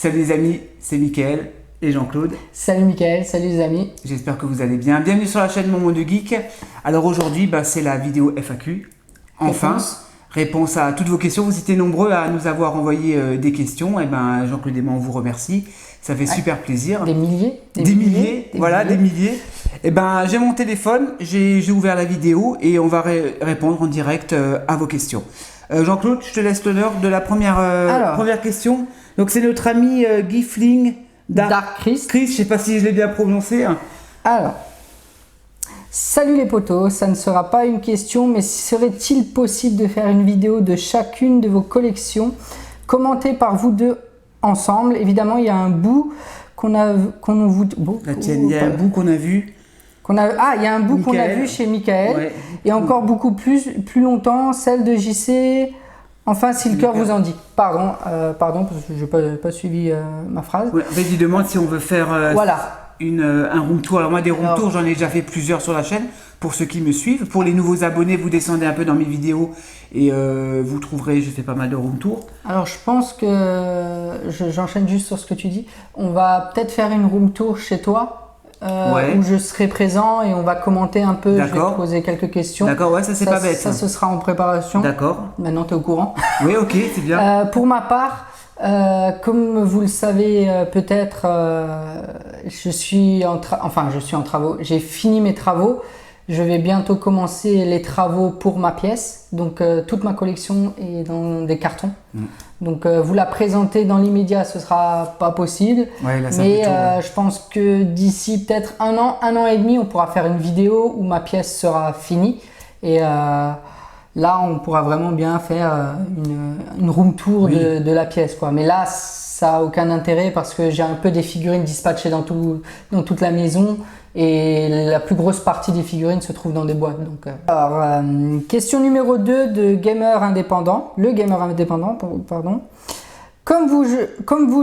Salut les amis, c'est Mickaël et Jean-Claude. Salut Mickaël, salut les amis. J'espère que vous allez bien. Bienvenue sur la chaîne Mon Monde Geek. Alors aujourd'hui, c'est la vidéo FAQ. Enfin, réponse à toutes vos questions. Vous étiez nombreux à nous avoir envoyé des questions. Et Jean-Claude et moi, on vous remercie. Ça fait super plaisir. Des milliers. Des milliers. Et j'ai mon téléphone, j'ai ouvert la vidéo et on va répondre en direct à vos questions. Jean-Claude, je te laisse l'honneur de la première question. Donc c'est notre ami Gifling Dark Chris. Chris, je sais pas si je l'ai bien prononcé. Alors, salut les potos, ça ne sera pas une question, mais serait-il possible de faire une vidéo de chacune de vos collections, commentée par vous deux ensemble? Évidemment, il y a un bout qu'on a vu. La tienne, il y a un bout qu'on a vu. Il y a un bout qu'on a vu chez Mickaël. Ouais. Et encore beaucoup plus longtemps, celle de JC. Enfin, si le cœur vous en dit. Pardon, parce que je n'ai pas suivi ma phrase. Ouais, en fait, il demande si on veut faire un room tour. Alors moi, des room tours, j'en ai déjà fait plusieurs sur la chaîne. Pour ceux qui me suivent. Pour les nouveaux abonnés, vous descendez un peu dans mes vidéos et vous trouverez, j'ai fait pas mal de room tours. Alors, je pense que, j'enchaîne juste sur ce que tu dis. On va peut-être faire une room tour chez toi. Où je serai présent et on va commenter un peu, je vais te poser quelques questions. D'accord, ouais, ça c'est pas bête. Ça, ce sera en préparation. D'accord. Maintenant, tu es au courant. Oui, ok, c'est bien. Pour ma part, comme vous le savez peut-être, je suis en travaux. J'ai fini mes travaux. Je vais bientôt commencer les travaux pour ma pièce. Donc, toute ma collection est dans des cartons. Donc, vous la présenter dans l'immédiat, ce sera pas possible. Ouais, là, mais je pense que d'ici peut-être un an et demi, on pourra faire une vidéo où ma pièce sera finie. Et là, on pourra vraiment bien faire une room tour de la pièce, quoi. Mais là, ça n'a aucun intérêt parce que j'ai un peu des figurines dispatchées dans toute la maison. Et la plus grosse partie des figurines se trouve dans des boîtes. Donc, Alors, question numéro 2 de Gamer Indépendant. Le Gamer Indépendant, pardon. Comme vous,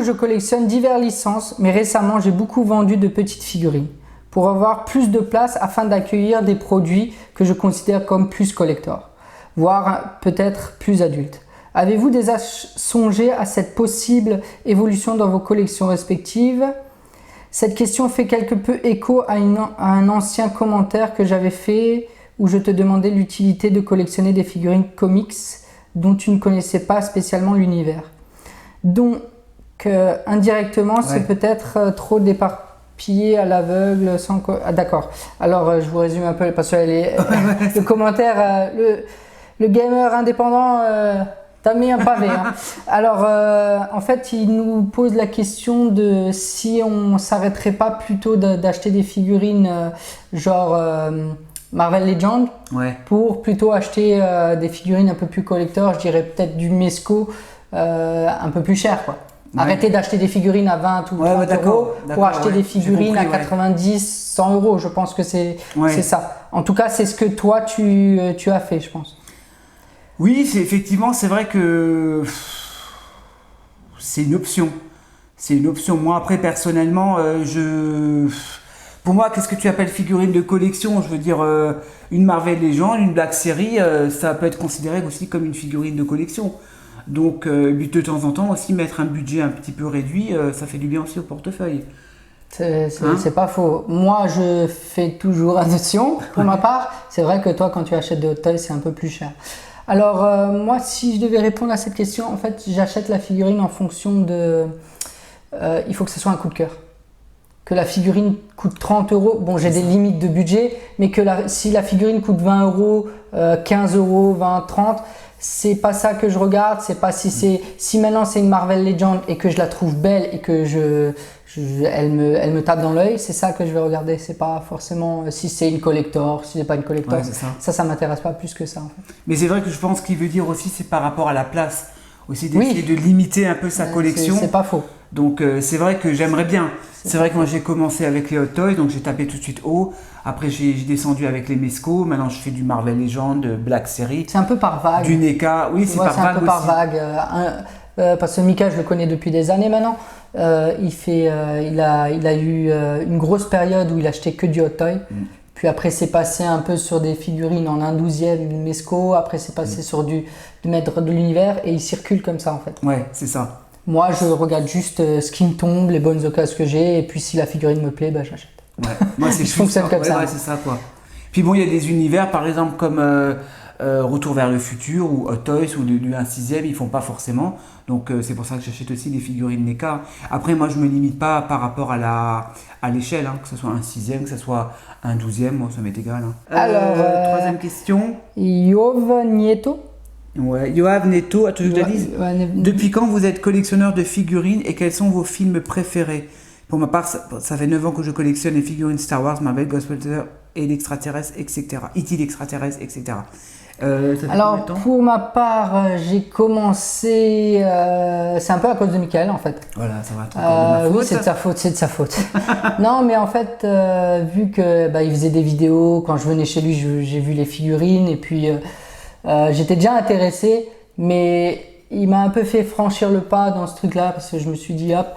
je collectionne diverses licences, mais récemment, j'ai beaucoup vendu de petites figurines pour avoir plus de place afin d'accueillir des produits que je considère comme plus collector, voire peut-être plus adultes. Avez-vous déjà songé à cette possible évolution dans vos collections respectives ? Cette question fait quelque peu écho à un ancien commentaire que j'avais fait où je te demandais l'utilité de collectionner des figurines comics dont tu ne connaissais pas spécialement l'univers. Donc, indirectement, c'est peut-être trop d'éparpiller à l'aveugle sans... d'accord. Alors, je vous résume un peu parce que le commentaire, le gamer indépendant... T'as mis un pavé. Hein. Alors, en fait, il nous pose la question de si on s'arrêterait pas plutôt d'acheter des figurines genre Marvel Legends pour plutôt acheter des figurines un peu plus collector, je dirais peut-être du Mezco un peu plus cher, quoi. Arrêter d'acheter des figurines à 20 ou 30 euros pour acheter des figurines à 90, 100 euros. Je pense que c'est ça. En tout cas, c'est ce que toi, tu as fait, je pense. Oui, effectivement, c'est vrai que c'est une option. C'est une option. Moi, après, personnellement, pour moi, qu'est-ce que tu appelles figurine de collection? Je veux dire, une Marvel Legends, une Black Series, ça peut être considéré aussi comme une figurine de collection. Donc, de temps en temps, aussi mettre un budget un petit peu réduit, ça fait du bien aussi au portefeuille. C'est pas faux. Moi, je fais toujours attention. Pour ma part, c'est vrai que toi, quand tu achètes des hot toys, c'est un peu plus cher. Alors, moi, si je devais répondre à cette question, en fait, j'achète la figurine en fonction de... il faut que ce soit un coup de cœur. Que la figurine coûte 30 euros, bon, j'ai des limites de budget, mais que si la figurine coûte 20 euros, 15 euros, 20, 30, c'est pas ça que je regarde. C'est pas si maintenant c'est une Marvel Legend et que je la trouve belle et que elle me tape dans l'œil, c'est ça que je vais regarder. C'est pas forcément si c'est une collector, si c'est pas une collector. Ça m'intéresse pas plus que ça. En fait. Mais c'est vrai que je pense qu'il veut dire aussi, c'est par rapport à la place. Aussi d'essayer de limiter un peu sa collection. C'est pas faux. Donc c'est vrai que j'aimerais bien. C'est vrai que moi j'ai commencé avec les Hot Toys, donc j'ai tapé tout de suite haut. Après j'ai descendu avec les Mezco. Maintenant je fais du Marvel Legends, Black Series. C'est un peu par vague. Du NECA, oui c'est par vague. C'est un peu par vague. Parce que Mika, je le connais depuis des années maintenant. Il a eu une grosse période où il achetait que du Hot Toy. Puis après, c'est passé un peu sur des figurines en 1/12e Mezco. Après, c'est passé sur du maître de l'univers et il circule comme ça en fait. Ouais, c'est ça. Moi, je regarde juste ce qui me tombe, les bonnes occasions que j'ai, et puis si la figurine me plaît, bah, j'achète. Ouais. Moi, c'est Je fonctionne comme ça. Ouais, c'est ça, quoi. Puis bon, il y a des univers, par exemple, comme Retour vers le futur ou Hot Toys ou du 1/6, ils font pas forcément. Donc, c'est pour ça que j'achète aussi des figurines NECA. Après, moi, je me limite pas par rapport à l'échelle, hein, que ce soit un 6e, que ce soit un 12e, moi, ça m'est égal. Hein. Alors, troisième question. Yov Nieto. Ouais, Yoav Neto, tu veux que je te dise Ouais, Depuis quand vous êtes collectionneur de figurines et quels sont vos films préférés? Pour ma part, ça fait 9 ans que je collectionne les figurines Star Wars, Marvel, Ghostbusters et l'extraterrestre, etc. E.T. l'extraterrestre, etc. Ça fait combien Alors, de temps pour ma part, j'ai commencé. C'est un peu à cause de Michael, en fait. Voilà, ça va être encore de ma faute. Oui, c'est de sa faute, c'est de sa faute. Non, mais en fait, vu que il faisait des vidéos, quand je venais chez lui, j'ai vu les figurines, et puis j'étais déjà intéressé, mais il m'a un peu fait franchir le pas dans ce truc-là, parce que je me suis dit, hop,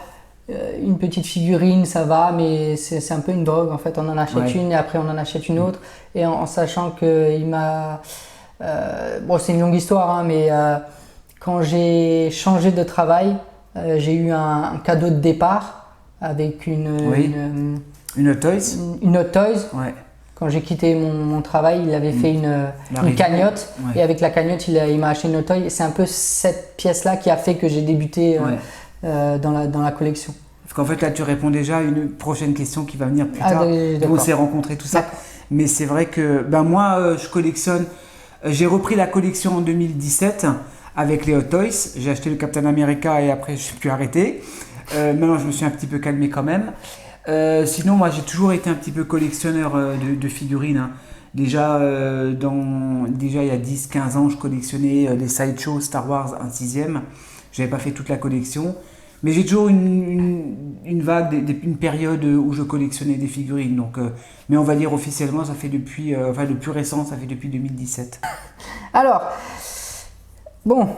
une petite figurine, ça va, mais c'est un peu une drogue, en fait. On en achète une, et après on en achète une autre, et en sachant qu'il m'a... bon, c'est une longue histoire, hein, mais quand j'ai changé de travail, j'ai eu un cadeau de départ avec Une Hot Toys. une Hot Toys. Ouais. Quand j'ai quitté mon travail, il avait fait une cagnotte, et avec la cagnotte, il m'a acheté une Hot Toys. Et c'est un peu cette pièce-là qui a fait que j'ai débuté dans la collection. Parce qu'en fait, là, tu réponds déjà à une prochaine question qui va venir plus tard, où on s'est rencontrés, tout ça. D'accord. Mais c'est vrai que moi, je collectionne. J'ai repris la collection en 2017 avec les Hot Toys. J'ai acheté le Captain America et après, je suis plus arrêté. Maintenant, je me suis un petit peu calmé quand même. Sinon, moi, j'ai toujours été un petit peu collectionneur de figurines. Hein. Déjà, déjà, il y a 10-15 ans, je collectionnais les Sideshow Star Wars 1/6. J'avais pas fait toute la collection. Mais j'ai toujours une vague, une période où je collectionnais des figurines. Donc, mais on va dire officiellement, ça fait depuis, le plus récent, ça fait depuis 2017. Alors, bon,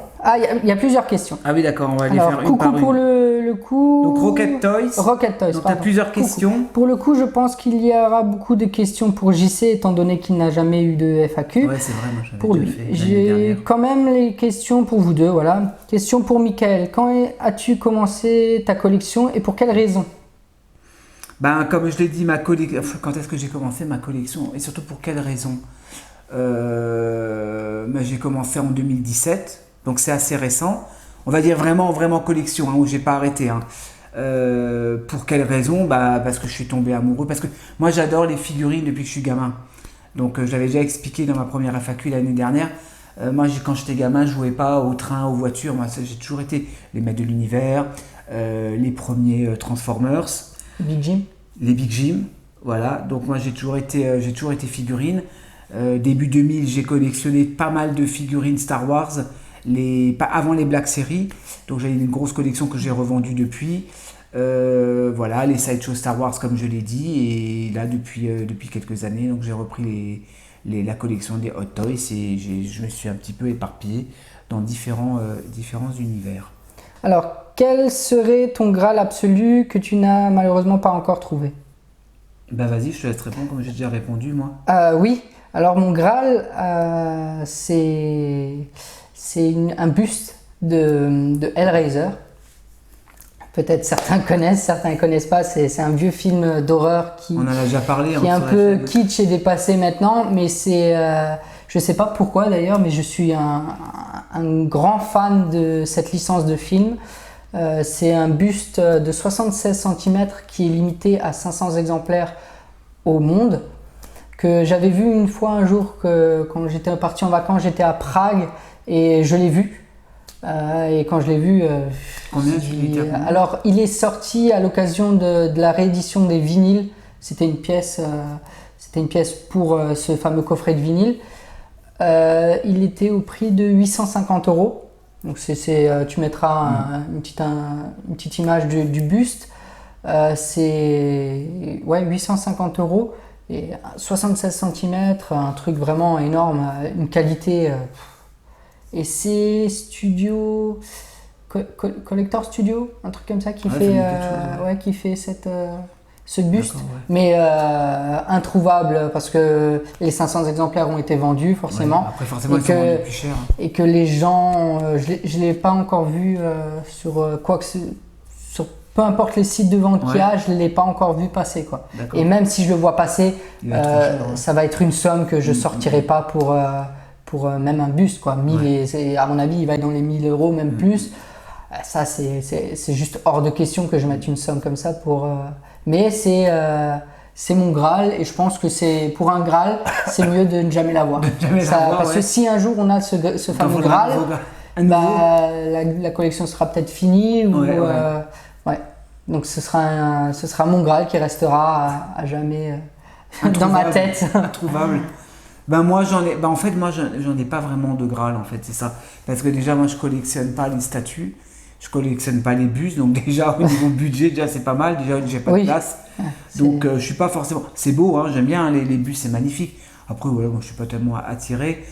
il y a plusieurs questions. Ah oui, d'accord, on va aller Alors, faire une coucou par une. pour le coup. Donc, Rocket Toys. Rocket Toys, Donc, tu as pardon. plusieurs Coucou. questions. Pour le coup, je pense qu'il y aura beaucoup de questions pour JC, étant donné qu'il n'a jamais eu de FAQ. Ouais, c'est vrai, moi j'avais Pour déjà lui. fait l'année J'ai dernière. quand même les questions pour vous deux, voilà. Question pour Michael. Quand as-tu commencé ta collection et pour quelle raison? Ben, comme je l'ai dit, quand est-ce que j'ai commencé ma collection et surtout pour quelle raison? J'ai commencé en 2017, donc c'est assez récent. On va dire vraiment, vraiment collection, hein, où j'ai pas arrêté. Hein. Pour quelle raison? Parce que je suis tombé amoureux. Parce que moi, j'adore les figurines depuis que je suis gamin. Donc, je l'avais déjà expliqué dans ma première FAQ l'année dernière. Moi, quand j'étais gamin, je jouais pas au train, aux voitures. Moi, j'ai toujours été les maîtres de l'univers, les premiers Transformers. Big Jim? Les Big Jim, voilà. Donc moi j'ai toujours été figurine. Début 2000, j'ai collectionné pas mal de figurines Star Wars, pas avant les Black Series. Donc j'ai une grosse collection que j'ai revendue depuis. Voilà, les Sideshow Star Wars comme je l'ai dit. Et là depuis quelques années, donc j'ai repris la collection des Hot Toys et je me suis un petit peu éparpillé dans différents univers. Alors, quel serait ton Graal absolu que tu n'as malheureusement pas encore trouvé? Vas-y, je te laisse répondre comme j'ai déjà répondu moi. Oui, alors mon Graal, c'est un buste de Hellraiser. Peut-être certains connaissent, certains ne connaissent pas. C'est un vieux film d'horreur qui On en a déjà parlé. est un peu kitsch et dépassé maintenant, mais c'est... je ne sais pas pourquoi d'ailleurs, mais je suis un grand fan de cette licence de film. C'est un buste de 76 cm qui est limité à 500 exemplaires au monde, que j'avais vu une fois un jour quand j'étais parti en vacances, j'étais à Prague et je l'ai vu. Et quand je l'ai vu, combien tu l'étais à combien? Alors il est sorti à l'occasion de la réédition des vinyles. C'était une pièce pour ce fameux coffret de vinyle. Il était au prix de 850 €. Donc tu mettras une petite image du buste. C'est 850 € et 76 cm, un truc vraiment énorme, une qualité. Et c'est Studio Collector Studio, un truc comme ça qui fait cette ce buste, D'accord, ouais. mais introuvable parce que les 500 exemplaires ont été vendus forcément. Ouais, après, forcément, Et ils sont que- vendus plus cher. Et que les gens, je l'ai pas encore vu sur quoi que sur peu importe les sites de vente qu'il y a, je l'ai pas encore vu passer quoi. D'accord. Et même si je le vois passer, Il va être trop cher, ouais. ça va être une somme que je sortirai pas pour même un buste quoi. 1000 à mon avis, il va être dans les 1000 euros même plus. Ça c'est juste hors de question que je mette une somme comme ça pour. Mais c'est mon Graal et je pense que c'est pour un Graal, c'est mieux de ne jamais l'avoir. Jamais l'avoir, Parce que ouais. si un jour on a ce fameux faudra Graal, un nouveau Graal. Un nouveau. la collection sera peut-être finie ou Ouais, ouais. ouais. Donc ce sera mon Graal qui restera à jamais dans ma Introuvable. tête. Introuvable. En fait, moi, j'en ai pas vraiment de Graal, en fait, c'est ça. Parce que déjà, moi, je collectionne pas les statues, je collectionne pas les bustes, donc déjà, au niveau budget, déjà, c'est pas mal. Déjà, j'ai pas de Oui. place. C'est- Donc, je suis pas forcément. C'est beau, hein, j'aime bien hein, les bustes, c'est magnifique. Après, voilà, moi, je suis pas tellement attiré.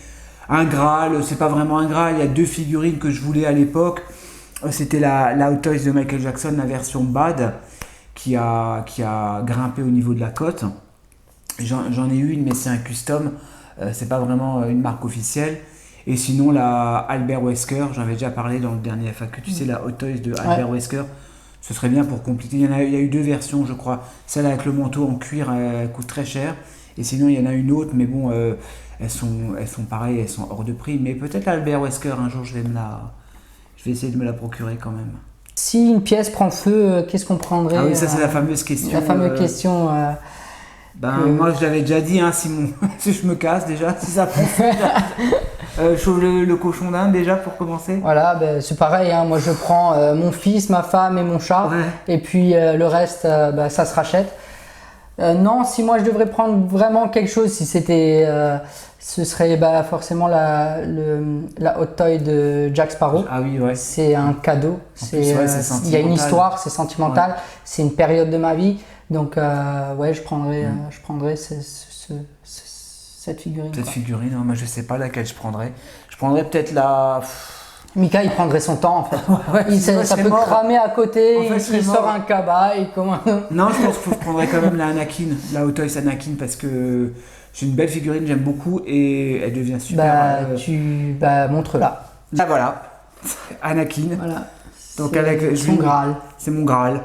Un Graal, c'est pas vraiment un Graal. Il y a 2 figurines que je voulais à l'époque. C'était la Hot Toys de Michael Jackson, la version Bad, qui a grimpé au niveau de la cote. J'en ai une, mais c'est un custom. C'est pas vraiment une marque officielle. Et sinon, la Albert Wesker, j'en avais déjà parlé dans le dernier FAQ, tu sais, la Hot Toys de Albert Wesker. Ce serait bien pour compléter. Il y a eu 2 versions, je crois. Celle avec le manteau en cuir, elle coûte très cher. Et sinon, il y en a une autre, mais bon, elles sont pareilles, elles sont hors de prix. Mais peut-être Albert Wesker, un jour, je vais essayer de me la procurer quand même. Si une pièce prend feu, qu'est-ce qu'on prendrait? Ah oui, ça, c'est la fameuse question. La fameuse question. Moi, je l'avais déjà dit, hein, si je me casse déjà, si ça prend feu. Je sauve le cochon d'Inde déjà pour commencer. Voilà, c'est pareil, hein, moi je prends mon fils, ma femme et mon chat, Ouais. et puis le reste, ça se rachète. Non, si moi je devrais prendre vraiment quelque chose, si c'était, ce serait forcément la Hot Toy de Jack Sparrow. Ah oui, ouais. C'est un cadeau, plus, ouais, c'est il y a une sentimental. histoire, c'est sentimental, c'est une période de ma vie, donc ouais, je prendrais cette figurine. Cette quoi. figurine, hein, moi je sais pas laquelle je prendrais. Je prendrais peut-être la. Mika, il prendrait son temps en fait. sinon, je Ça serais peut mort. cramer à côté, En fait, je serais il sort mort. un cabas et comment. Non, je pense que je prendrais quand même la Anakin, la Hot Toys Anakin, parce que c'est une belle figurine, j'aime beaucoup et elle devient super. Montre-la. Ah voilà, Anakin. Voilà. Donc C'est avec je son lui- Graal. C'est mon Graal.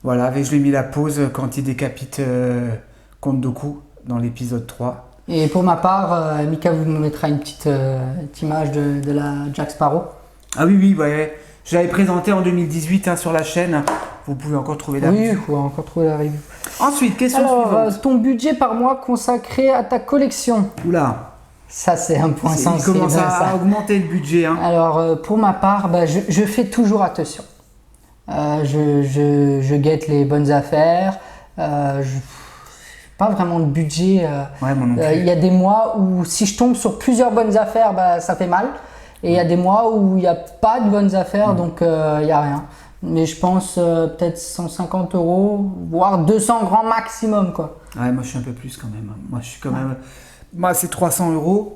Voilà, avec je lui ai mis la pause quand il décapite Count Dooku dans l'épisode 3. Et pour ma part, Mika vous me mettra une petite image de la Jack Sparrow. Ah oui, ouais. Je l'avais présenté en 2018 hein, sur la chaîne. Vous pouvez encore trouver la Oui, review. il faut encore trouver la review. Ensuite, question Alors, suivante. ton budget par mois consacré à ta collection. Oula, Ça, c'est un point il sensible. commence à ça. augmenter le budget. Hein. Alors, pour ma part, je fais toujours attention. Je guette les bonnes affaires. Pas vraiment de budget. Ouais, moi non plus. Il y a des mois où si je tombe sur plusieurs bonnes affaires, ça fait mal. Et il y a des mois où il n'y a pas de bonnes affaires, donc il n'y a rien. Mais je pense peut-être 150 €, voire 200 grand maximum, quoi. Ouais, moi je suis un peu plus quand même. Moi je suis quand même. Moi c'est 300 €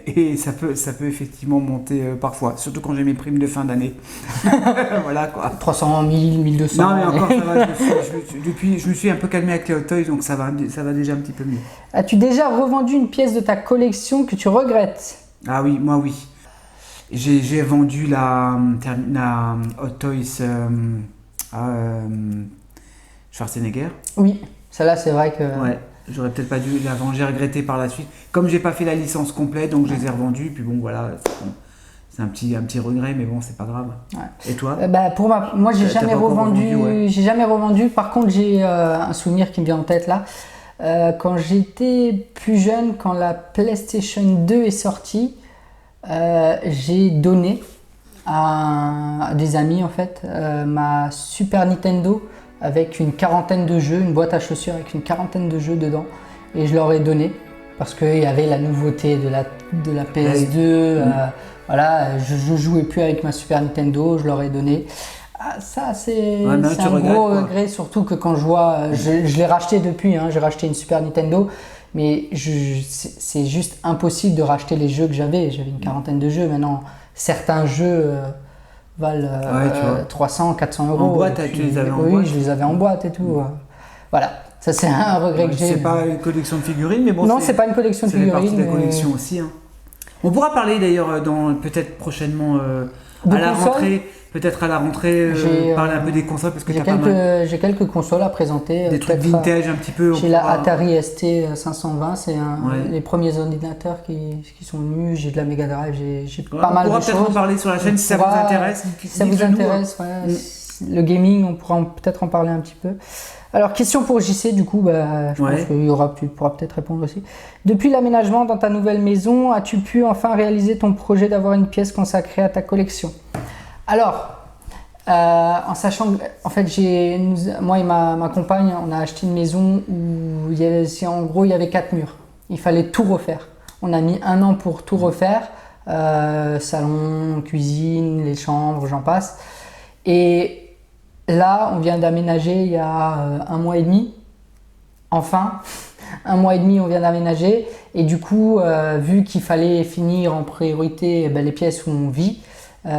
et ça peut effectivement monter parfois, surtout quand j'ai mes primes de fin d'année. Voilà quoi. 300, 1000, 1200. Non mais encore ça va, je me suis un peu calmé avec les Hot Toys donc ça va déjà un petit peu mieux. As-tu déjà revendu une pièce de ta collection que tu regrettes? Ah oui, moi oui. J'ai vendu la Hot Toys à Schwarzenegger. Oui, celle-là c'est vrai que... Ouais, j'aurais peut-être pas dû la vendre, j'ai regretté par la suite. Comme j'ai pas fait la licence complète, donc je les ai revendus, puis bon voilà, c'est un petit regret, mais bon, c'est pas grave. Ouais. Et toi? Moi j'ai T'as jamais pas encore revendu, revendu, ouais. j'ai jamais revendu. Par contre j'ai un souvenir qui me vient en tête là. Quand j'étais plus jeune, quand la PlayStation 2 est sortie, j'ai donné à des amis en fait ma Super Nintendo avec une quarantaine de jeux, une boîte à chaussures avec une quarantaine de jeux dedans, et je leur ai donné parce qu'il y avait la nouveauté de la PS2. Voilà, je jouais plus avec ma Super Nintendo, je leur ai donné. Ah, ça c'est Ouais, c'est un gros regret, surtout que quand je vois, je l'ai racheté depuis, hein, j'ai racheté une Super Nintendo, mais c'est juste impossible de racheter les jeux que j'avais une quarantaine de jeux. Maintenant certains jeux valent Ouais, tu vois. 300, 400 €. En boîte, et tu les avais en oui, boîte? je les avais en boîte et tout. Voilà, ça c'est un regret que j'ai. C'est pas une collection de figurines, mais bon. Non, c'est pas une collection de figurines. C'est partie de la mais... collection aussi. Hein. On pourra parler d'ailleurs peut-être prochainement à la rentrée. Peut-être à la rentrée, parler un peu des consoles parce que j'ai quelques consoles à présenter. Des trucs vintage un petit peu. J'ai la Atari ST 520, c'est les premiers ordinateurs qui sont venus. J'ai de la Mega Drive, j'ai pas mal de choses. On pourra peut-être en parler sur la chaîne si ça vous intéresse. Si ça vous intéresse, le gaming, on pourra peut-être en parler un petit peu. Alors, question pour JC, du coup, je pense que tu pourras peut-être répondre aussi. Depuis l'aménagement dans ta nouvelle maison, as-tu pu enfin réaliser ton projet d'avoir une pièce consacrée à ta collection? Alors, en sachant que, en fait, moi et ma compagne, on a acheté une maison où il y avait 4 murs. Il fallait tout refaire. On a mis 1 an pour tout refaire, salon, cuisine, les chambres, j'en passe. Et là, on vient d'aménager il y a 1 mois et demi. Enfin, 1 mois et demi, on vient d'aménager. Et du coup, vu qu'il fallait finir en priorité les pièces où on vit,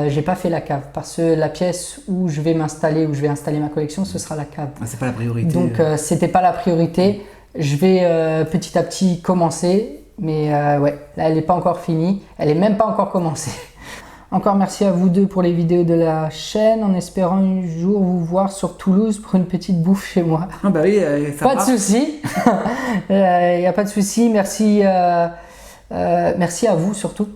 j'ai pas fait la cave parce que la pièce où je vais m'installer, où je vais installer ma collection, ce sera la cave. C'est pas la priorité. Donc c'était pas la priorité. Je vais petit à petit commencer, mais là elle n'est pas encore finie, elle est même pas encore commencée. Encore merci à vous deux pour les vidéos de la chaîne, en espérant un jour vous voir sur Toulouse pour une petite bouffe chez moi. Ah bah oui, pas de souci. Il n'y a pas de souci. Merci à vous surtout.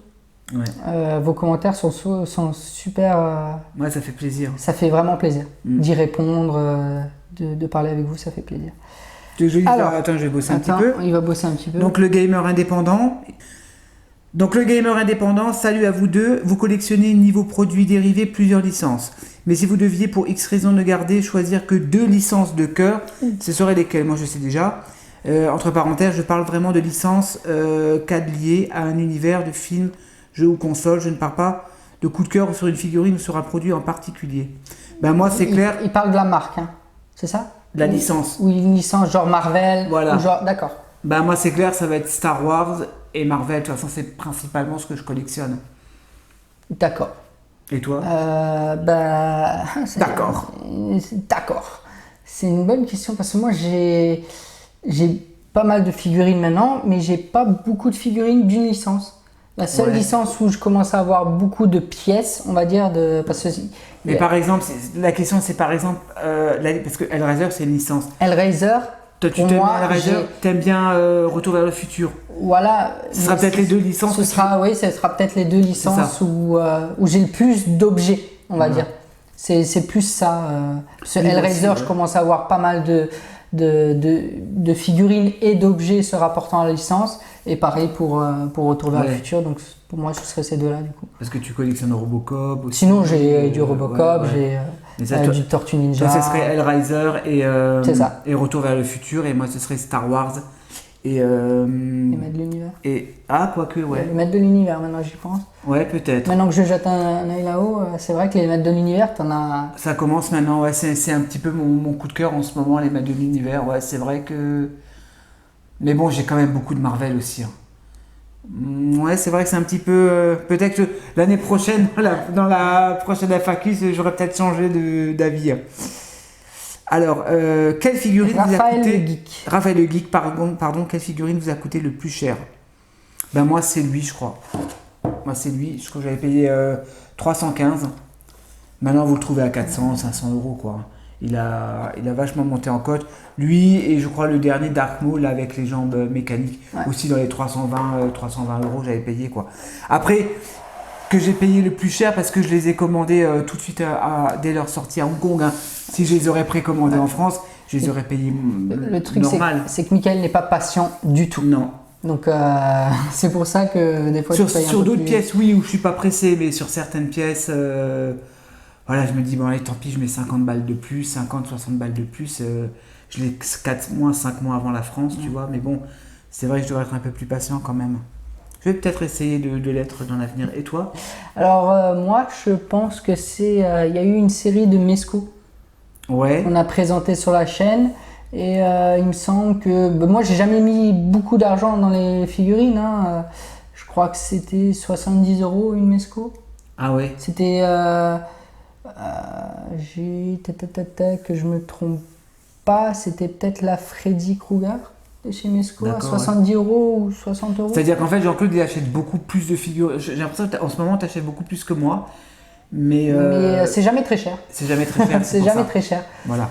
Ouais. Vos commentaires sont super. Ouais, ça fait plaisir. Ça fait vraiment plaisir d'y répondre, de parler avec vous, ça fait plaisir. Alors, attends, je vais bosser un petit peu. Il va bosser un petit peu. Donc le gamer indépendant. Salut à vous deux. Vous collectionnez niveau produits dérivés plusieurs licences. Mais si vous deviez pour X raison ne garder, choisir que 2 licences de cœur, ce seraient lesquelles? Moi je sais déjà. Entre parenthèses, je parle vraiment de licences cadres liées à un univers de films, jeux ou consoles. Je ne parle pas de coup de cœur sur une figurine ou sur un produit en particulier. Ben moi c'est clair. Il parle de la marque, hein. C'est ça? La licence. Ou une licence genre Marvel. Voilà. D'accord. Ben moi c'est clair, ça va être Star Wars et Marvel. De toute façon c'est principalement ce que je collectionne. D'accord. Et toi? D'accord. D'accord. C'est une bonne question parce que moi j'ai pas mal de figurines maintenant, mais j'ai pas beaucoup de figurines d'une licence. La seule licence où je commence à avoir beaucoup de pièces, on va dire, parce que... Mais par exemple, la question c'est par exemple, parce que Hellraiser c'est une licence. Hellraiser, toi tu t'aimes bien Hellraiser, t'aimes bien Retour vers le futur. Voilà. Ce sera peut-être les 2 licences. Ce sera peut-être les 2 licences où j'ai le plus d'objets, on va dire. C'est plus ça. Ce Hellraiser, je commence à avoir pas mal de figurines et d'objets se rapportant à la licence. Et pareil pour Retour vers le futur. Donc pour moi, ce serait ces 2-là du coup. Parce que tu collectionnes Robocop aussi. Sinon, j'ai du Robocop, j'ai du Tortue Ninja. Toi, ce serait Hellraiser et Retour vers le futur. Et moi, ce serait Star Wars. Et les maîtres de l'univers. Quoique, Les maîtres de l'univers, maintenant j'y pense. Ouais, peut-être. Maintenant que je jette un œil là-haut, c'est vrai que les maîtres de l'univers, t'en as... Ça commence maintenant, c'est un petit peu mon coup de cœur en ce moment, les maîtres de l'univers. Ouais, c'est vrai que... Mais bon, j'ai quand même beaucoup de Marvel aussi. Hein. Ouais, c'est vrai que c'est un petit peu... peut-être que l'année prochaine, dans la prochaine FAQ, j'aurais peut-être changé d'avis. Alors, quelle figurine vous a coûté... Raphaël le Geek, pardon, quelle figurine vous a coûté le plus cher? Ben moi, c'est lui, je crois. Je crois que j'avais payé 315. Maintenant, vous le trouvez à 400, 500 euros, quoi. Il a vachement monté en cote. Lui, et je crois le dernier Dark Maul avec les jambes mécaniques, aussi dans les 320 euros, j'avais payé, quoi. Après, que j'ai payé le plus cher parce que je les ai commandés tout de suite dès leur sortie à Hong Kong. Hein. Si je les aurais précommandés en France, je les aurais payés le truc, normal. C'est que Michael n'est pas patient du tout. Non. Donc c'est pour ça que des fois sur d'autres pièces, oui, où je suis pas pressé, mais sur certaines pièces, voilà, je me dis bon allez, tant pis, je mets 50 balles de plus, 50, 60 balles de plus, je l'ai 5 mois avant la France, tu vois, mais bon, c'est vrai que je devrais être un peu plus patient quand même. Je vais peut-être essayer de l'être dans l'avenir. Et toi? Alors moi, je pense que il y a eu une série de Mezco qu'on a présenté sur la chaîne. Et il me semble que... moi, j'ai jamais mis beaucoup d'argent dans les figurines. Hein. Je crois que c'était 70 € une Mezco. Ah ouais. C'était... que je me trompe pas, c'était peut-être la Freddy Krueger de chez Mesco à D'accord, 70 euros ou 60 euros. C'est-à-dire qu'en fait, Jean-Claude, il achète beaucoup plus de figurines. J'ai l'impression qu'en ce moment, tu achètes beaucoup plus que moi. Mais c'est jamais très cher. c'est jamais très cher. C'est pour jamais ça. très cher. Voilà.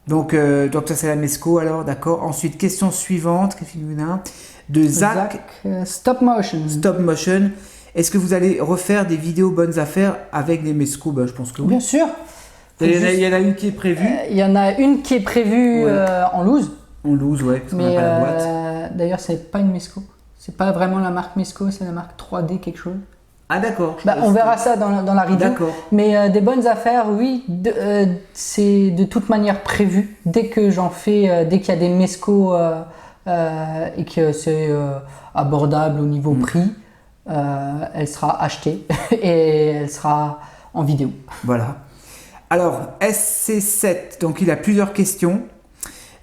Donc ça, c'est la Mesco, alors, d'accord. Ensuite, question suivante, quelle figurine de Zach, Stop motion. Stop Motion. Est-ce que vous allez refaire des vidéos bonnes affaires avec les Mesco? Je pense que oui. Bien sûr. Il y en a une qui est prévue. Il y en a une qui est prévue Ouais. en loose. On loose, ouais, parce qu'on n'a Mais pas la boîte. d'ailleurs, c'est pas une Mesco. C'est pas vraiment la marque Mesco, c'est la marque 3D quelque chose. Ah, d'accord. On verra ça dans la review. D'accord. Mais des bonnes affaires, oui, c'est de toute manière prévu. Dès que j'en fais, dès qu'il y a des Mesco et que c'est abordable au niveau prix, elle sera achetée et elle sera en vidéo. Voilà. Alors, SC7, donc il a plusieurs questions.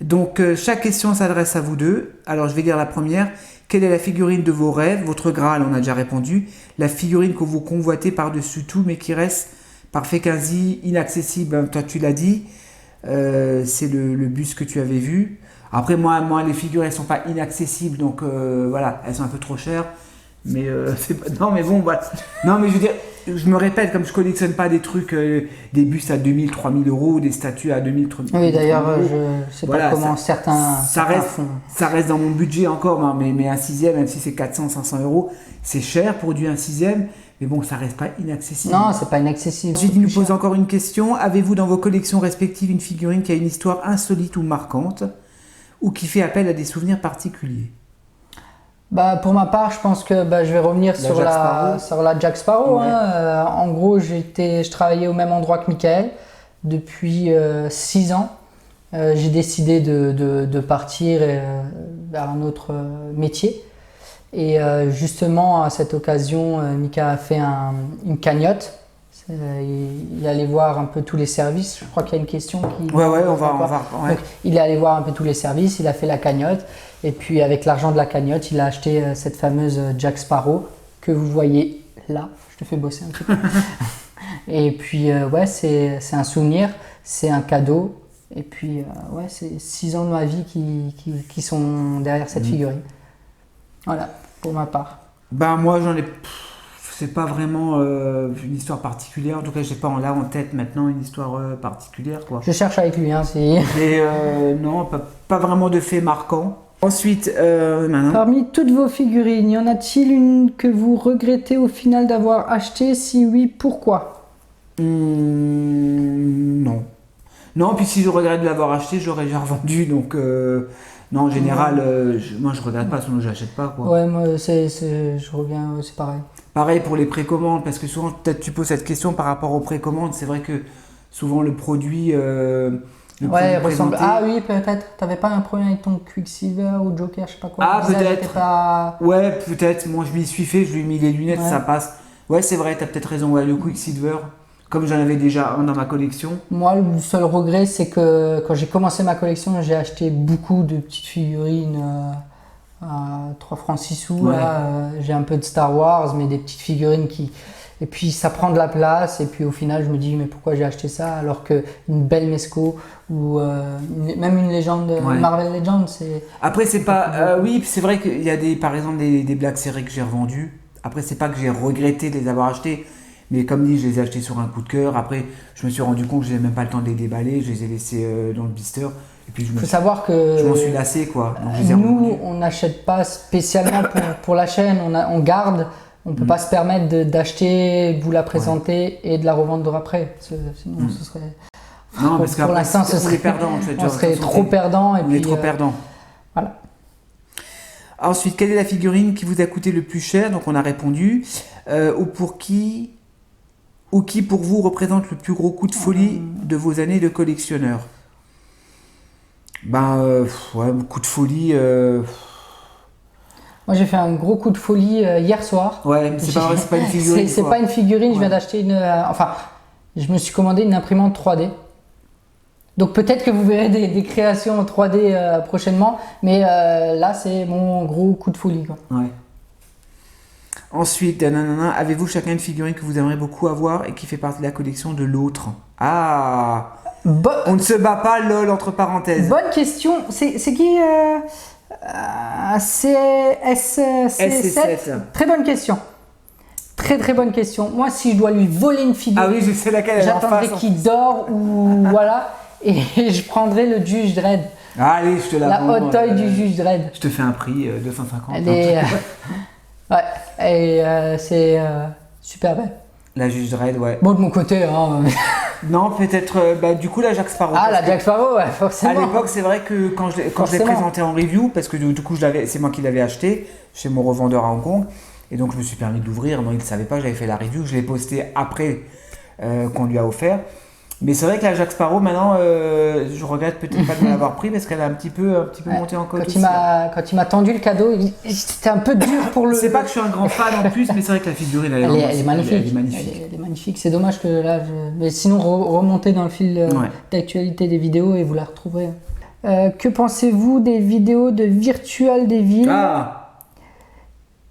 Donc, chaque question s'adresse à vous deux. Alors, je vais lire la première. Quelle est la figurine de vos rêves? Votre Graal, on a déjà répondu. La figurine que vous convoitez par-dessus tout, mais qui reste par fait quasi inaccessible. Toi, tu l'as dit. C'est le bus que tu avais vu. Après, moi les figurines, elles sont pas inaccessibles. Donc, voilà, elles sont un peu trop chères. Mais c'est pas... Non, mais bon, voilà. Non, mais je veux dire, je me répète, comme je collectionne pas des trucs, des bustes à 2000, 3000 euros, des statues à 2000, 3000 Oui, d'ailleurs, euros. je sais Voilà, pas comment certains font. Ça reste dans mon budget encore, mais un sixième, même si c'est 400, 500 euros, c'est cher pour du un sixième, mais bon, ça reste pas inaccessible. Non, c'est pas inaccessible. Ensuite, il nous pose encore une question. Avez-vous dans vos collections respectives une figurine qui a une histoire insolite ou marquante, ou qui fait appel à des souvenirs particuliers? Pour ma part, je pense que je vais revenir sur la Jack Sparrow. Ouais. En gros, je travaillais au même endroit que Michael depuis 6 ans. J'ai décidé de partir vers un autre métier. Et justement, à cette occasion, Mika a fait une cagnotte. Il est allé voir un peu tous les services. Je crois qu'il y a une question qui... Ouais, on va. Ouais. Donc, il est allé voir un peu tous les services, il a fait la cagnotte. Et puis, avec l'argent de la cagnotte, il a acheté cette fameuse Jack Sparrow que vous voyez là. Je te fais bosser un petit peu. Et puis, c'est un souvenir, c'est un cadeau. Et puis, c'est 6 ans de ma vie qui sont derrière cette figurine. Voilà, pour ma part. Moi, j'en ai... C'est pas vraiment une histoire particulière. En tout cas, j'ai pas en tête maintenant une histoire particulière, quoi. Je cherche avec lui, si... Mais non, pas vraiment de fait marquant. Ensuite, maintenant... Parmi toutes vos figurines, y en a-t-il une que vous regrettez au final d'avoir achetée? Si oui, pourquoi? Non. Non, puis si je regrette de l'avoir acheté, je l'aurais déjà revendu. Donc, non, en général, moi je regrette pas, sinon je l'achète pas, quoi. Ouais, moi, je reviens, c'est pareil. Pareil pour les précommandes, parce que souvent, peut-être tu poses cette question par rapport aux précommandes. C'est vrai que souvent le produit. Ouais, ressemble. Ah oui, peut-être. T'avais pas un problème avec ton Quicksilver ou Joker, je sais pas quoi. Ah, Le visage peut-être. était pas... Ouais, peut-être. Moi, je m'y suis fait, je lui ai mis les lunettes, Ouais. ça passe. Ouais, c'est vrai, t'as peut-être raison. Ouais, le Quicksilver, comme j'en avais déjà un dans ma collection. Moi, le seul regret, c'est que quand j'ai commencé ma collection, j'ai acheté beaucoup de petites figurines à 3 francs 6 sous. Ouais. Là, j'ai un peu de Star Wars, mais des petites figurines qui... Et puis ça prend de la place, et puis au final je me dis mais pourquoi j'ai acheté ça alors qu'une belle Mesco ou même une légende, Ouais. Marvel Legends, c'est... Après, c'est pas. Oui, c'est vrai qu'il y a par exemple des Black Series que j'ai revendus. Après, c'est pas que j'ai regretté de les avoir achetés, mais comme dit, je les ai achetés sur un coup de cœur. Après, je me suis rendu compte que je n'avais même pas le temps de les déballer, je les ai laissés dans le blister. Et puis, Il faut savoir que je m'en suis lassé, quoi. Donc, je les ai nous, revendus. on n'achète pas spécialement pour la chaîne, on garde. On ne peut pas se permettre d'acheter, de vous la présenter et de la revendre après. Sinon, ce serait... Non, parce pour l'instant, on est perdant. on serait trop perdant. On est trop perdant. Voilà. Ensuite, quelle est la figurine qui vous a coûté le plus cher? Donc, on a répondu. Ou qui pour vous représente le plus gros coup de folie de vos années de collectionneur? Coup de folie. Moi, j'ai fait un gros coup de folie hier soir. Ouais, mais c'est pas une figurine. C'est pas une figurine, je viens d'acheter je me suis commandé une imprimante 3D. Donc peut-être que vous verrez des créations en 3D prochainement, mais là, c'est mon gros coup de folie, quoi. Ouais. Ensuite, avez-vous chacun une figurine que vous aimeriez beaucoup avoir et qui fait partie de la collection de l'autre? Ah, On On ne se bat pas, lol, entre parenthèses. Bonne question. C'est qui SC7. Très bonne question. Très très bonne question. Moi, si je dois lui voler une figurine, Ah oui, je sais laquelle elle est en j'attendrai face. qu'il dort ou voilà, et je prendrai le Judge Dredd. Ah, allez, je te la La vends, hot toy du Judge Dredd. Je te fais un prix 250. Elle est, ouais, et c'est super belle. La Juge Dredd, ouais. Bon, de mon côté, hein. Non, peut-être, du coup, la Jack Sparrow. Ah, parce la que Jack Sparrow, ouais, à forcément. l'époque, c'est vrai que quand je l'ai Forcément. présenté en review, parce que du coup, c'est moi qui l'avais acheté chez mon revendeur à Hong Kong, et donc je me suis permis d'ouvrir. Non, il ne savait pas que j'avais fait la review. Je l'ai posté après qu'on lui a offert. Mais c'est vrai que la Jack Sparrow, maintenant, je regrette peut-être pas de me l'avoir pris parce qu'elle a un petit peu monté en cote. Quand il m'a tendu le cadeau, c'était un peu dur pour le. C'est pas que je suis un grand fan en plus, mais c'est vrai que la figurine, elle Elle est magnifique. Elle est magnifique. Elle est magnifique. C'est dommage que là, mais sinon remontez dans le fil Ouais. d'actualité des vidéos et vous la retrouverez. Que pensez-vous des vidéos de Virtual Devil? Ah,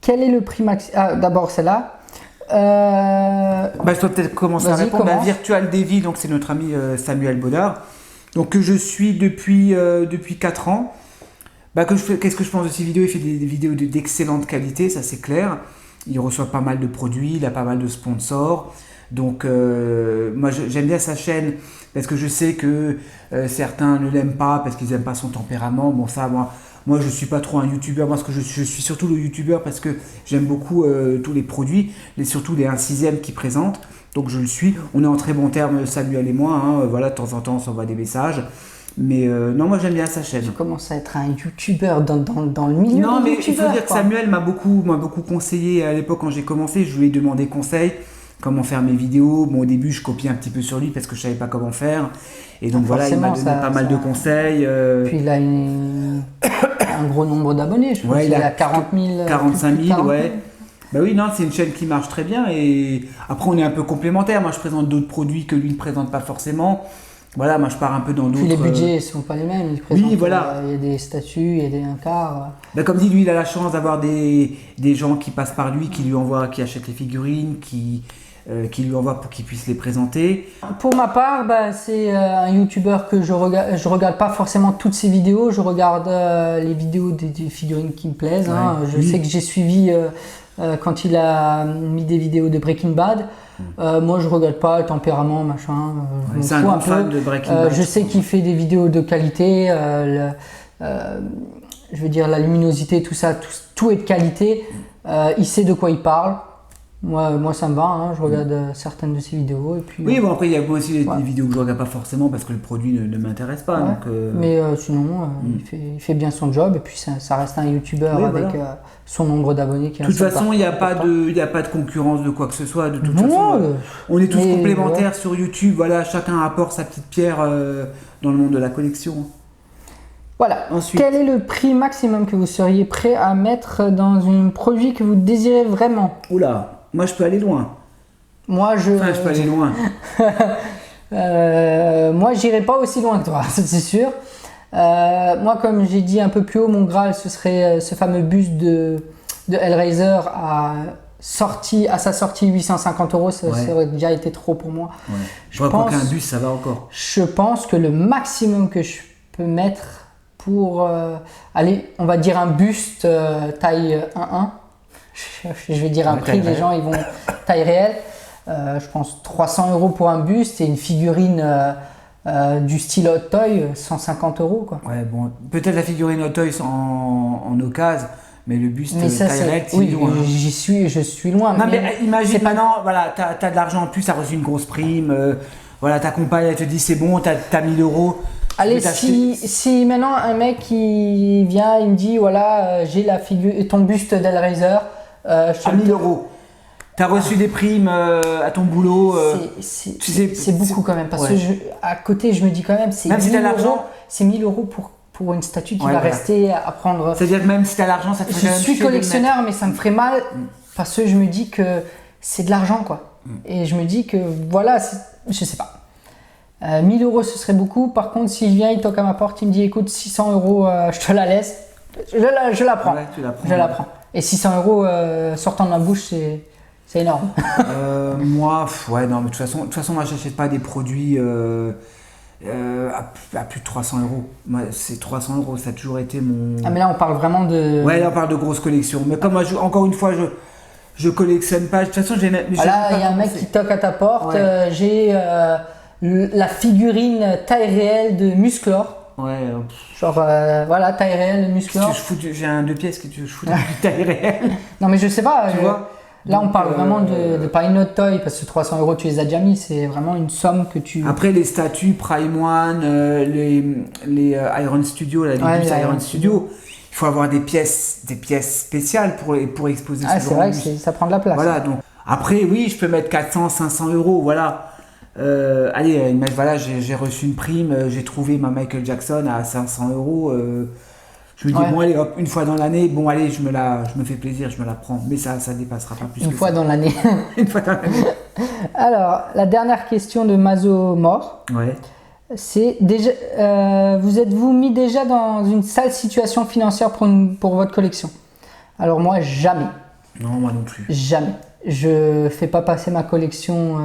Quel est le prix max? Ah, d'abord celle-là. je dois peut-être commencer à Vas-y, répondre. commence. Virtual Devil, donc c'est notre ami Samuel Baudard, donc que je suis depuis 4 ans. Qu'est-ce que je pense de ces vidéos? Il fait des vidéos d'excellente qualité, ça c'est clair. Il reçoit pas mal de produits, il a pas mal de sponsors. Donc moi j'aime bien sa chaîne parce que je sais que certains ne l'aiment pas parce qu'ils n'aiment pas son tempérament. Bon ça moi je suis pas trop un youtubeur, moi je suis surtout le youtubeur parce que j'aime beaucoup tous les produits, surtout les 1/6 qu'il présente. Donc je le suis, on est en très bons termes Samuel et moi, hein, voilà, de temps en temps on s'envoie des messages. Mais non, moi j'aime bien sa chaîne. Tu commences à être un youtubeur dans le milieu. Non, des mais il faut youtubeurs, dire que quoi. Samuel m'a beaucoup conseillé à l'époque quand j'ai commencé. Je lui ai demandé conseil, comment faire mes vidéos. Bon, au début, je copiais un petit peu sur lui parce que je savais pas comment faire. Et donc voilà, il m'a donné Forcément, pas mal de conseils. Puis il a un gros nombre d'abonnés, je pense. Ouais, Il a 40 000. 45 000, 40 000. ouais. Bah oui, non, c'est une chaîne qui marche très bien. Et après, on est un peu complémentaires. Moi, je présente d'autres produits que lui ne présente pas forcément. Voilà, moi, je pars un peu dans d'autres. Puis les budgets ne sont pas les mêmes. Il présente, Oui, voilà. il y a des statuts, il y a des encarts. Bah, comme dit, lui, il a la chance d'avoir des gens qui passent par lui, qui lui envoient, qui achètent les figurines, qui lui envoient pour qu'il puisse les présenter. Pour ma part, c'est un youtubeur que je regarde pas forcément toutes ses vidéos. Je regarde les vidéos des figurines qui me plaisent. Hein. Ouais. Je Oui. sais que j'ai suivi quand il a mis des vidéos de Breaking Bad. Moi, je regarde pas le tempérament, machin. Je m'en C'est un fous grand peu. fan de Breaking Bad. Je sais qu'il fait des vidéos de qualité. Je veux dire, la luminosité, tout ça, tout est de qualité. Il sait de quoi il parle. Moi ça me va, hein. Je regarde certaines de ses vidéos. Et puis, Oui, bon, après, il y a moi aussi Ouais. des vidéos que je regarde pas forcément parce que le produit ne m'intéresse pas. ouais. Donc, Mais sinon, il fait bien son job. Et puis, ça reste un youtubeur Oui, avec voilà. son nombre d'abonnés qui de toute façon, il n'y a pas de concurrence de quoi que ce soit. De toute Non, façon, on est tous mais, complémentaires sur YouTube. Voilà, chacun apporte sa petite pierre dans le monde de la collection. Voilà. Ensuite. Quel est le prix maximum que vous seriez prêt à mettre dans un produit que vous désirez vraiment? Oula, moi je peux aller loin. Moi, Je peux aller loin. moi, j'irai pas aussi loin que toi, c'est sûr. Moi, comme j'ai dit un peu plus haut, mon Graal, ce serait ce fameux buste de Hellraiser à sa sortie 850 €. Ça Ouais. aurait déjà été trop pour moi. Ouais. Je Je crois pense- qu'un bus, ça va encore. Je pense que le maximum que je peux mettre pour aller, on va dire un buste taille 1-1, je vais dire un Ouais, prix, taille les réelle. gens ils vont taille réelle. Je pense 300 € pour un buste et une figurine du style Hot Toy 150 €, quoi. Ouais, bon, peut-être la figurine Hot Toys en occasion, mais le buste Mais ça, taille réelle, c'est. Oui, loin. je suis loin. Non, mais imagine c'est pas- maintenant, voilà, t'as de l'argent en plus, t'as reçu une grosse prime, voilà, ta compagne, elle te dit c'est bon, t'as 1000 €. Allez, tu peux t'acheter- si maintenant un mec il vient, il me dit voilà, j'ai la figure, ton buste d'Hellraiser, je te à le 1000 €. T'as reçu des primes à ton boulot. tu sais, c'est beaucoup quand même parce ouais. que à côté je me dis quand même c'est Même si 1000 t'as l'argent. €, c'est 1000 € pour une statue qui Ouais, va voilà. rester à prendre. C'est-à-dire que même si t'as l'argent, ça te fait Je quand même suis chier de le collectionneur mais ça me ferait mal parce que je me dis que c'est de l'argent quoi. Et je me dis que voilà, je sais pas. 1000 € ce serait beaucoup. Par contre, s'il vient, il toque à ma porte, il me dit écoute 600 €, je te la laisse. Je la prends. Ouais, tu la prends. Je la prends. Et 600 € sortant de ma bouche, c'est énorme. Moi, ouais, non, mais de toute façon, moi, j'achète pas des produits. À plus de 300 euros. Moi, c'est 300 euros, ça a toujours été mon... Ah mais là on parle vraiment de... Ouais, là on parle de grosses collections. Mais comme moi, encore une fois, je collectionne pas. De toute façon, Voilà, il y a un mec qui toque à ta porte. Ouais. J'ai la figurine taille réelle de Musclor. Ouais. Genre, voilà, taille réelle de Musclor. J'ai un 2 pièces que je fous de taille réelle. Non mais je sais pas. Tu vois. Là, on Donc, parle vraiment de pas une autre toy parce que 300 euros, tu les as déjà mis. C'est vraiment une somme que tu. Après, les statues Prime One, les Iron Studio, les bus Iron Studio, il faut avoir des pièces spéciales pour exposer Ah, ce c'est genre vrai de que bus. ça prend de la place. Voilà, donc. Après, oui, je peux mettre 400, 500 euros, voilà. Allez, voilà, j'ai reçu une prime, j'ai trouvé ma Michael Jackson à 500 euros. Je me dis, bon, allez, hop, une fois dans l'année, bon, allez, je me fais plaisir, je me la prends. Mais ça dépassera pas plus Une que fois ça. dans l'année. Une fois dans l'année. Alors, la dernière question de Mazo Mort, Ouais. c'est déjà, vous êtes-vous mis déjà dans une sale situation financière pour votre collection? Alors moi, jamais. Non, moi non plus. Jamais. Je fais pas passer ma collection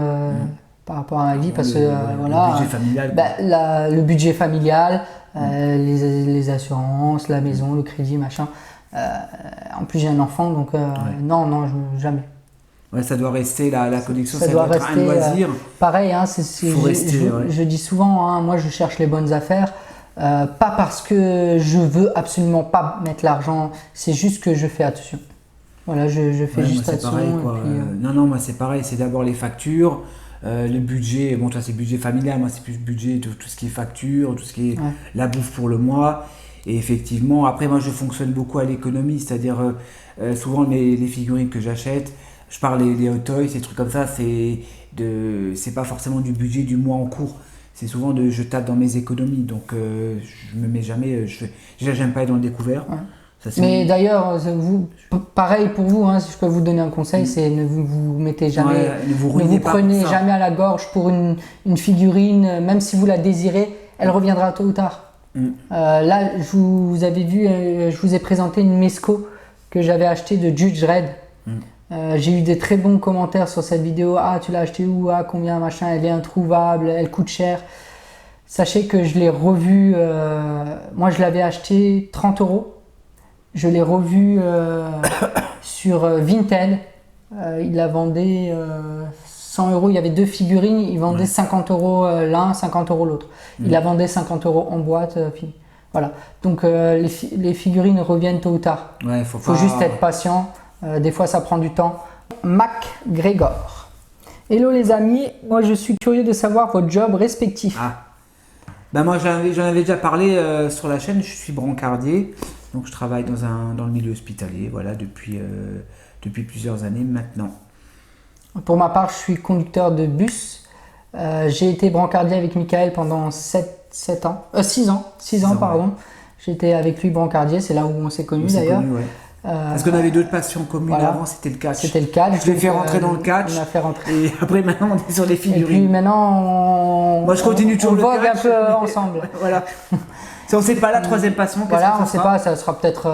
par rapport à ma vie parce que voilà. Le budget familial. Le budget familial, les assurances, la maison, le crédit, machin. En plus, j'ai un enfant, donc non, jamais. Ouais, ça doit rester la collection, ça doit doit être rester, un loisir. Pareil, hein, Faut rester, je dis souvent, hein, moi je cherche les bonnes affaires, pas parce que je veux absolument pas mettre l'argent, c'est juste que je fais attention. Voilà, je fais juste moi, attention. pareil, quoi. Et puis, Non, moi c'est pareil, c'est d'abord les factures, le budget, bon toi c'est le budget familial, moi c'est plus le budget, tout ce qui est facture, tout ce qui est la bouffe pour le mois. Et effectivement, après moi je fonctionne beaucoup à l'économie, c'est-à-dire souvent les figurines que j'achète, je parle les hot toys, ces trucs comme ça, c'est pas forcément du budget du mois en cours. C'est souvent je tape dans mes économies, donc je me mets jamais, déjà j'aime pas être dans le découvert. Ouais. Ça, mais d'ailleurs, pareil pour vous, hein, si je peux vous donner un conseil, c'est ne vous mettez jamais, ne vous prenez jamais à la gorge pour une figurine, même si vous la désirez, elle reviendra tôt ou tard. Là, vous avez vu, je vous ai présenté une Mesco que j'avais achetée de Judge Red. J'ai eu des très bons commentaires sur cette vidéo. Ah, tu l'as acheté où? Ah, combien, machin, elle est introuvable, elle coûte cher. Sachez que je l'ai revue, moi je l'avais acheté 30 euros. Je l'ai revue sur Vinted. Il la vendait 100 euros. Il y avait 2 figurines. Il vendait 50 euros l'un, 50 euros l'autre. Il la vendait 50 euros en boîte. Voilà. Donc les figurines reviennent tôt ou tard. Ouais, faut juste être patient. Des fois, ça prend du temps. Mac Grégor. Hello les amis, moi je suis curieux de savoir votre job respectif. Moi j'en avais déjà parlé sur la chaîne, je suis brancardier, donc je travaille dans le milieu hospitalier, voilà, depuis plusieurs années maintenant. Pour ma part, je suis conducteur de bus. J'ai été brancardier avec Michael pendant 6 ans, pardon. J'étais avec lui brancardier, c'est là où on s'est connus d'ailleurs. Parce qu'on avait d'autres passions communes avant, c'était le catch. C'était le catch. Je l'ai fait rentrer dans le catch. On a fait rentrer. Et après, maintenant, on est sur les figurines. Et puis maintenant, moi, je continue toujours le catch. On vogue un peu ensemble. Voilà. Si on ne sait pas la troisième passion, voilà, on ne sait pas, ça sera peut-être.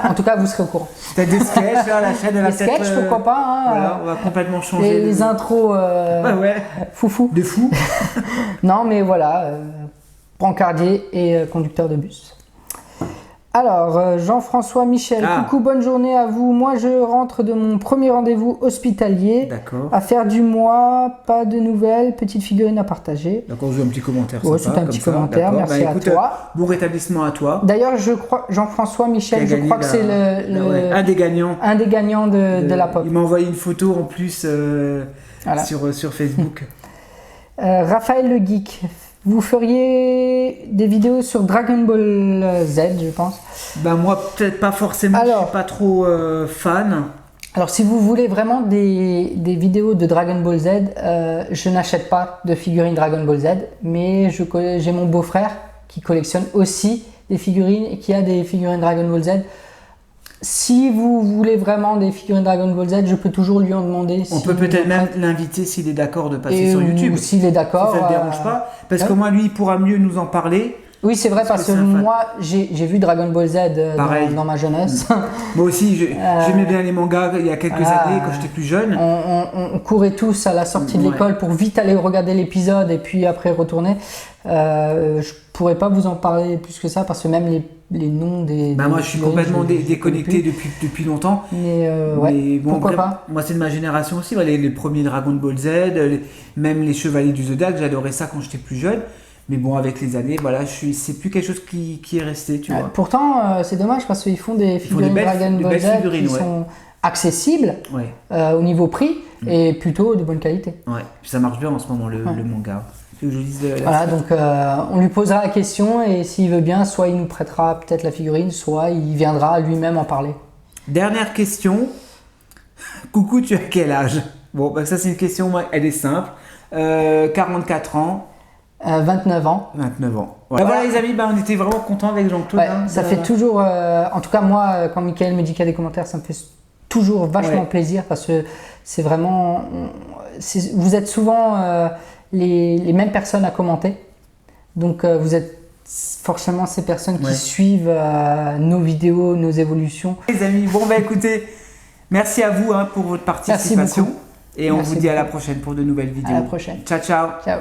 En tout cas, vous serez au courant. Peut-être des sketchs, là, la chaîne, elle va peut-être. Des sketchs, pourquoi pas. Hein, voilà, on va complètement changer. Les intros. Foufou. De fou. Non, mais voilà, brancardier et conducteur de bus. Alors, Jean-François Michel, coucou, bonne journée à vous. Moi, je rentre de mon premier rendez-vous hospitalier. D'accord. Affaire du mois, pas de nouvelles, petite figurine à partager. D'accord, j'ai un petit commentaire. C'est un petit commentaire, merci à toi. Bon rétablissement à toi. D'ailleurs, je crois, Jean-François Michel, je crois que c'est un des gagnants. Un des gagnants de la pop. Il m'a envoyé une photo en plus sur Facebook. Raphaël le Geek. Vous feriez des vidéos sur Dragon Ball Z, je pense. Moi, peut-être pas forcément. Je suis pas trop fan. Alors, si vous voulez vraiment des vidéos de Dragon Ball Z, je n'achète pas de figurines Dragon Ball Z, mais j'ai mon beau-frère qui collectionne aussi des figurines et qui a des figurines Dragon Ball Z. Si vous voulez vraiment des figurines Dragon Ball Z, je peux toujours lui en demander. On peut peut-être même l'inviter s'il est d'accord de passer sur YouTube. Ou s'il est d'accord. Si ça ne le dérange pas. Parce que moi, lui, il pourra mieux nous en parler. Oui, c'est vrai, parce que c'est un fan. moi, j'ai vu Dragon Ball Z Pareil. dans ma jeunesse. Moi aussi, j'aimais bien les mangas il y a quelques années quand j'étais plus jeune. On courait tous à la sortie de Ouais. l'école pour vite aller regarder l'épisode et puis après retourner. Je pourrais pas vous en parler plus que ça parce que même les noms des. Bah des moi je suis figurines, complètement je les déconnecté connais plus. depuis longtemps. Mais ouais, Mais bon, pourquoi après, pas. moi c'est de ma génération aussi, ouais, les premiers Dragon Ball Z, même les Chevaliers du Zodiac, j'adorais ça quand j'étais plus jeune. Mais bon, avec les années, voilà, c'est plus quelque chose qui est resté, tu vois. Pourtant, c'est dommage parce qu'ils font des font des figurines belles- Dragon des Ball belles Z figurines, qui ouais. sont accessibles Ouais, au niveau prix et plutôt de bonne qualité. ouais. Puis ça marche bien en ce moment le manga. Tu veux que je dise la Voilà, suite donc on lui posera la question et s'il veut bien, soit il nous prêtera peut-être la figurine, soit il viendra lui-même en parler. Dernière question. Coucou, tu as quel âge? Bon, bah, ça c'est une question, elle est simple. 44 ans, 29 ans. 29 ans. Voilà, les amis, bah, on était vraiment contents avec Jean-Claude. Ouais, hein, ça fait toujours, en tout cas moi, quand Mickaël me dit qu'il y a des commentaires, ça me fait toujours vachement Ouais. plaisir parce que c'est vraiment, vous êtes souvent les mêmes personnes à commenter, donc vous êtes forcément ces personnes qui Ouais. suivent nos vidéos, nos évolutions. Les amis, bon bah écoutez, merci à vous pour votre participation. beaucoup. Et on Merci vous dit à la beaucoup. prochaine pour de nouvelles vidéos. À la prochaine. Ciao, ciao. Ciao.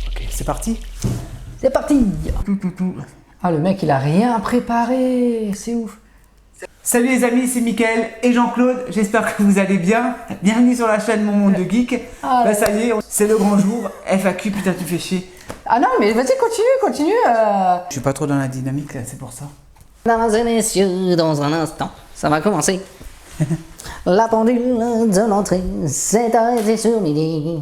Ok, c'est parti. C'est parti. Ah, le mec, il a rien préparé, c'est ouf. Salut les amis, c'est Mickaël et Jean-Claude. J'espère que vous allez bien. Bienvenue sur la chaîne Mon Monde de Geek. Ah, Bah ça y est, c'est le grand jour. FAQ, putain, tu fais chier. Ah non, mais vas-y, continue. Je suis pas trop dans la dynamique là, c'est pour ça. Mesdames et messieurs, dans un instant, ça va commencer. La pendule de l'entrée s'est arrêtée sur midi.